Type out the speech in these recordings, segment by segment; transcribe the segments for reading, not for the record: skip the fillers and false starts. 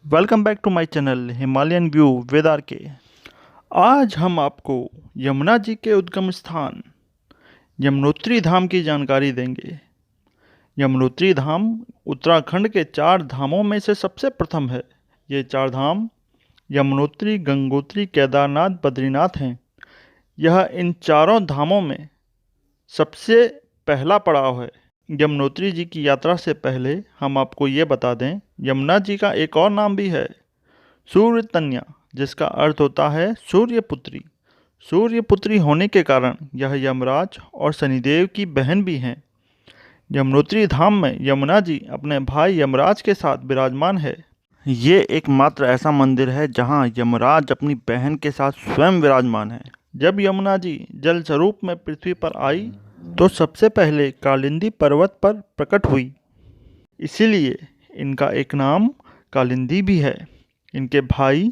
Welcome back to my channel Himalayan view with R K. आज हम आपको यमुना जी के उद्गम स्थान यमुनोत्री धाम की जानकारी देंगे। यमुनोत्री धाम उत्तराखंड के 4 धामों में से सबसे प्रथम है। ये 4 धाम यमुनोत्री, गंगोत्री, केदारनाथ, बद्रीनाथ हैं। यह इन चारों धामों में सबसे पहला पड़ाव है। यमुनोत्री जी की यात्रा से पहले हम आपको ये बता दें, यमुना जी का एक और नाम भी है, सूर्य तन्या, जिसका अर्थ होता है सूर्यपुत्री। सूर्यपुत्री होने के कारण यह यमराज और शनिदेव की बहन भी हैं। यमुनोत्री धाम में यमुना जी अपने भाई यमराज के साथ विराजमान है। ये एकमात्र ऐसा मंदिर है जहाँ यमराज अपनी बहन के साथ स्वयं विराजमान है। जब यमुना जी जल स्वरूप में पृथ्वी पर आई तो सबसे पहले कालिंदी पर्वत पर प्रकट हुई, इसीलिए इनका एक नाम कालिंदी भी है। इनके भाई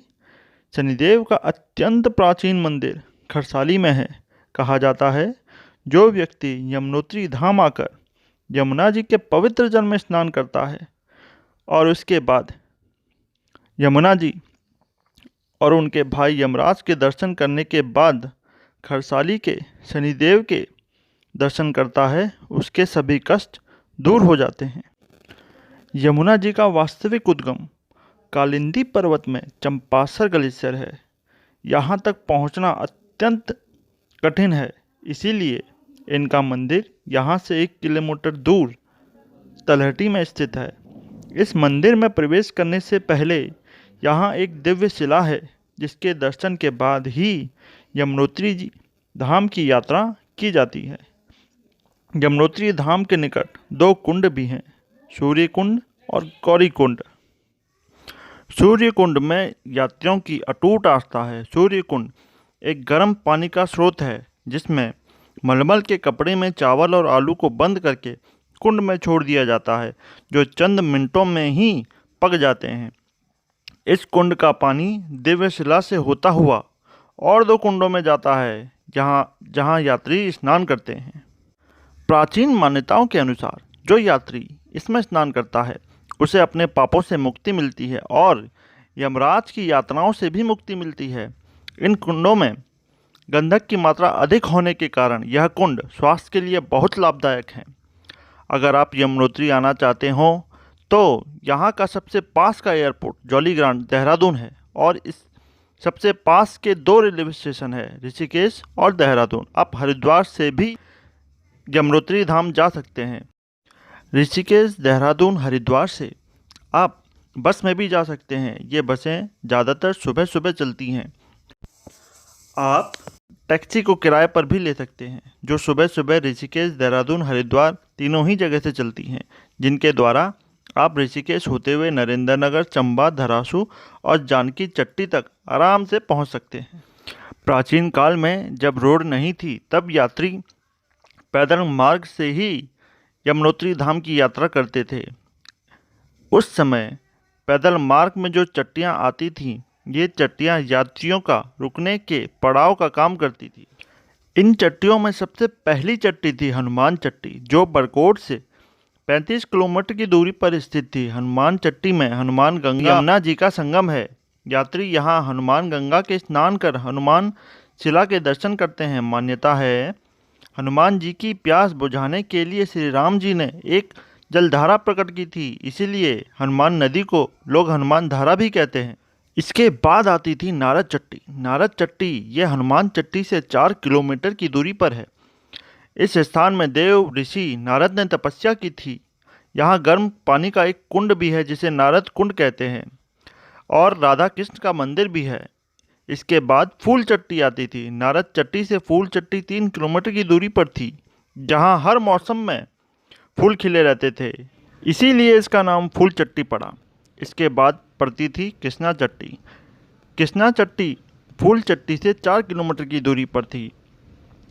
शनिदेव का अत्यंत प्राचीन मंदिर खरसाली में है। कहा जाता है, जो व्यक्ति यमुनोत्री धाम आकर यमुना जी के पवित्र जल में स्नान करता है और उसके बाद यमुना जी और उनके भाई यमराज के दर्शन करने के बाद खरसाली के शनिदेव के दर्शन करता है, उसके सभी कष्ट दूर हो जाते हैं। यमुना जी का वास्तविक उद्गम कालिंदी पर्वत में चंपासर ग्लेशियर है। यहाँ तक पहुँचना अत्यंत कठिन है, इसीलिए इनका मंदिर यहाँ से 1 किलोमीटर दूर तलहटी में स्थित है। इस मंदिर में प्रवेश करने से पहले यहाँ एक दिव्य शिला है, जिसके दर्शन के बाद ही यमुनोत्री जी धाम की यात्रा की जाती है। यमुनोत्री धाम के निकट 2 कुंड भी हैं, सूर्य कुंड और गौरी कुंड। सूर्य कुंड में यात्रियों की अटूट आस्था है। सूर्य कुंड एक गर्म पानी का स्रोत है, जिसमें मलमल के कपड़े में चावल और आलू को बंद करके कुंड में छोड़ दिया जाता है, जो चंद मिनटों में ही पक जाते हैं। इस कुंड का पानी दिव्य शिला से होता हुआ और 2 कुंडों में जाता है, जहाँ यात्री स्नान करते हैं। प्राचीन मान्यताओं के अनुसार जो यात्री इसमें स्नान करता है, उसे अपने पापों से मुक्ति मिलती है और यमराज की यातनाओं से भी मुक्ति मिलती है। इन कुंडों में गंधक की मात्रा अधिक होने के कारण यह कुंड स्वास्थ्य के लिए बहुत लाभदायक है। अगर आप यमुनोत्री आना चाहते हो तो यहाँ का सबसे पास का एयरपोर्ट जॉलीग्रांट देहरादून है, और इस सबसे पास के 2 रेलवे स्टेशन है, ऋषिकेश और देहरादून। आप हरिद्वार से भी यमुनोत्री धाम जा सकते हैं। ऋषिकेश, देहरादून, हरिद्वार से आप बस में भी जा सकते हैं। ये बसें ज़्यादातर सुबह सुबह चलती हैं। आप टैक्सी को किराए पर भी ले सकते हैं, जो सुबह सुबह ऋषिकेश, देहरादून, हरिद्वार तीनों ही जगह से चलती हैं, जिनके द्वारा आप ऋषिकेश होते हुए नरेंद्र नगर, चंबा, धरासू और जानकी चट्टी तक आराम से पहुंच सकते हैं। प्राचीन काल में जब रोड नहीं थी, तब यात्री पैदल मार्ग से ही यमुनोत्री धाम की यात्रा करते थे। उस समय पैदल मार्ग में जो चट्टियाँ आती थीं, ये चट्टियाँ यात्रियों का रुकने के पड़ाव का काम करती थी। इन चट्टियों में सबसे पहली चट्टी थी हनुमान चट्टी, जो बरकोट से 35 किलोमीटर की दूरी पर स्थित थी। हनुमान चट्टी में हनुमान गंगा यमुना जी का संगम है। यात्री यहाँ हनुमान गंगा के स्नान कर हनुमान शिला के दर्शन करते हैं। मान्यता है, हनुमान जी की प्यास बुझाने के लिए श्री राम जी ने एक जलधारा प्रकट की थी, इसीलिए हनुमान नदी को लोग हनुमान धारा भी कहते हैं। इसके बाद आती थी नारद चट्टी। नारद चट्टी ये हनुमान चट्टी से 4 किलोमीटर की दूरी पर है। इस स्थान में देव ऋषि नारद ने तपस्या की थी। यहाँ गर्म पानी का एक कुंड भी है, जिसे नारद कुंड कहते हैं, और राधा कृष्ण का मंदिर भी है। इसके बाद फूल चट्टी आती थी। नारद चट्टी से फूल चट्टी 3 किलोमीटर की दूरी पर थी, जहाँ हर मौसम में फूल खिले रहते थे, इसीलिए इसका नाम फूल चट्टी पड़ा। इसके बाद पड़ती थी कृष्णा चट्टी। कृष्णा चट्टी फूल चट्टी से 4 किलोमीटर की दूरी पर थी।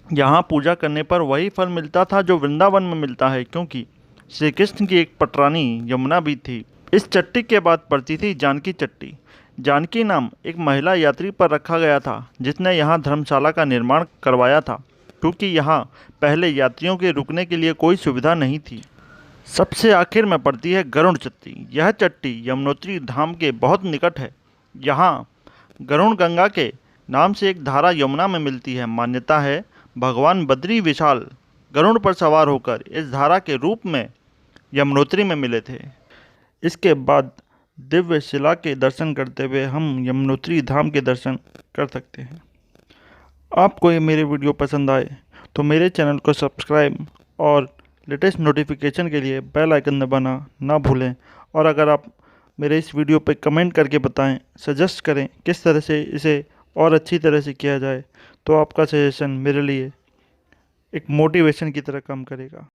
यहाँ पूजा करने पर वही फल मिलता था जो वृंदावन में मिलता है, क्योंकि श्री कृष्ण की एक पटरानी यमुना भी थी। इस चट्टी के बाद पड़ती थी जानकी चट्टी। जानकी नाम एक महिला यात्री पर रखा गया था, जिसने यहाँ धर्मशाला का निर्माण करवाया था, क्योंकि यहाँ पहले यात्रियों के रुकने के लिए कोई सुविधा नहीं थी। सबसे आखिर में पड़ती है गरुड़ चट्टी। यह चट्टी यमुनोत्री धाम के बहुत निकट है। यहाँ गरुड़ गंगा के नाम से एक धारा यमुना में मिलती है। मान्यता है भगवान बद्री विशाल गरुड़ पर सवार होकर इस धारा के रूप में यमुनोत्री में मिले थे। इसके बाद दिव्य शिला के दर्शन करते हुए हम यमुनोत्री धाम के दर्शन कर सकते हैं। आपको ये मेरे वीडियो पसंद आए तो मेरे चैनल को सब्सक्राइब और लेटेस्ट नोटिफिकेशन के लिए बेल आइकन दबाना ना भूलें। और अगर आप मेरे इस वीडियो पर कमेंट करके बताएं, सजेस्ट करें किस तरह से इसे और अच्छी तरह से किया जाए, तो आपका सजेशन मेरे लिए एक मोटिवेशन की तरह काम करेगा।